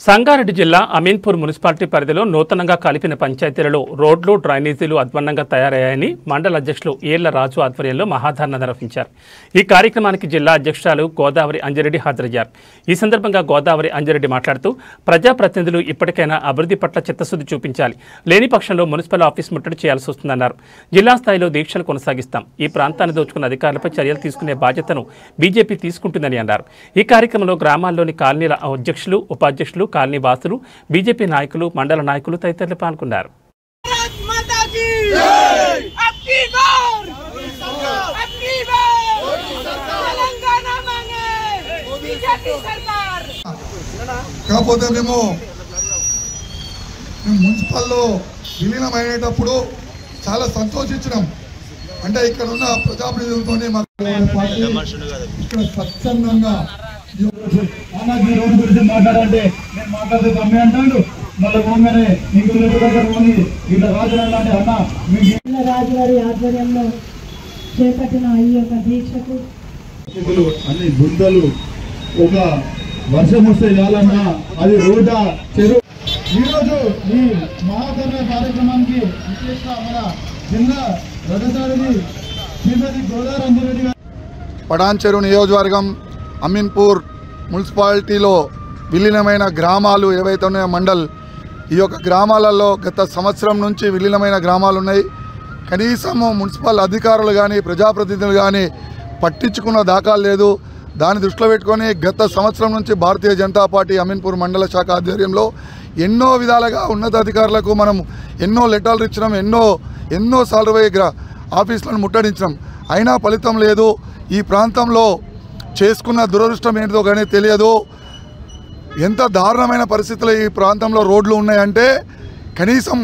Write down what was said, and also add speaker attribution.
Speaker 1: సంగారెడ్డి జిల్లా అమీన్పూర్ మున్సిపాలిటీ పరిధిలో నూతనంగా కలిపిన పంచాయతీలలో రోడ్లు డ్రైనేజీలు అధ్వాన్నంగా తయారయ్యాయని మండల అధ్యక్షులు ఏళ్ల రాజు ఆధ్వర్యంలో మహాధర్నా నిర్వహించారు। ఈ కార్యక్రమానికి జిల్లా అధ్యక్షురాలు గోదావరి అంజిరెడ్డి హాజరయ్యారు। ఈ సందర్భంగా గోదావరి అంజిరెడ్డి మాట్లాడుతూ ప్రజాప్రతినిధులు ఇప్పటికైనా అభివృద్ధి పట్ల చిత్తశుద్ధి చూపించాలి, లేని పక్షంలో మున్సిపల్ ఆఫీస్ ముట్టడి చేయాల్సి వస్తుందన్నారు। జిల్లా స్థాయిలో దీక్షలు కొనసాగిస్తాం, ఈ ప్రాంతాన్ని దోచుకున్న అధికారులపై చర్యలు తీసుకునే బాధ్యతను బీజేపీ తీసుకుంటుందని అన్నారు। ఈ కార్యక్రమంలో గ్రామాల్లోని కాలనీల అధ్యక్షులు, ఉపాధ్యక్షులు, కాలనీ వాసులు, బీజేపీ నాయకులు, మండల నాయకులు తదితరులు పాల్గొన్నారు।
Speaker 2: కాకపోతే మేము మున్సిపల్లో విలీనమయ్యేటప్పుడు చాలా సంతోషించినాం। అంటే ఇక్కడ ఉన్న ప్రజాప్రతినిధులతోనే ఇక్కడ స్వచ్ఛందంగా
Speaker 3: మాట్లాడంటే నేను మాట్లాడితే తమ్మి అంటాడు, మళ్ళీ పోగానే నీకు ఇట్లా రాజుగారి లాంటి అన్న
Speaker 4: రాజుగారి ఆధ్వర్యంలో చేపట్టిన ఈ యొక్క దీక్షకు
Speaker 3: అన్ని గుంతలు ఒక వర్షం వస్తే చాలన్నా అది రోడ్డా చెరువు। ఈరోజు ఈ మహాధర్నా కార్యక్రమానికి విశేషంగా మన జిల్లా రథసారథి శ్రీమతి గోదావరి అంజిరెడ్డి గారు
Speaker 2: పటాన్చెరు నియోజకవర్గం అమీన్పూర్ మున్సిపాలిటీలో విలీనమైన గ్రామాలు ఏవైతే ఉన్నాయో మండల్, ఈ యొక్క గ్రామాలలో గత సంవత్సరం నుంచి విలీనమైన గ్రామాలు ఉన్నాయి। కనీసము మున్సిపల్ అధికారులు కానీ ప్రజాప్రతినిధులు కానీ పట్టించుకున్న దాఖలు లేదు। దాన్ని దృష్టిలో పెట్టుకొని గత సంవత్సరం నుంచి భారతీయ జనతా పార్టీ అమీన్పూర్ మండల శాఖ ఆధ్వర్యంలో ఎన్నో విధాలుగా ఉన్నతాధికారులకు మనం ఎన్నో లెటర్లు ఇచ్చినాం, ఎన్నో సార్లు ఆఫీసులను ముట్టడించినాం, అయినా ఫలితం లేదు। ఈ ప్రాంతంలో చేసుకున్న దురదృష్టం ఏంటిదో కానీ తెలియదు। ఎంత దారుణమైన పరిస్థితుల్లో ఈ ప్రాంతంలో రోడ్లు ఉన్నాయంటే కనీసం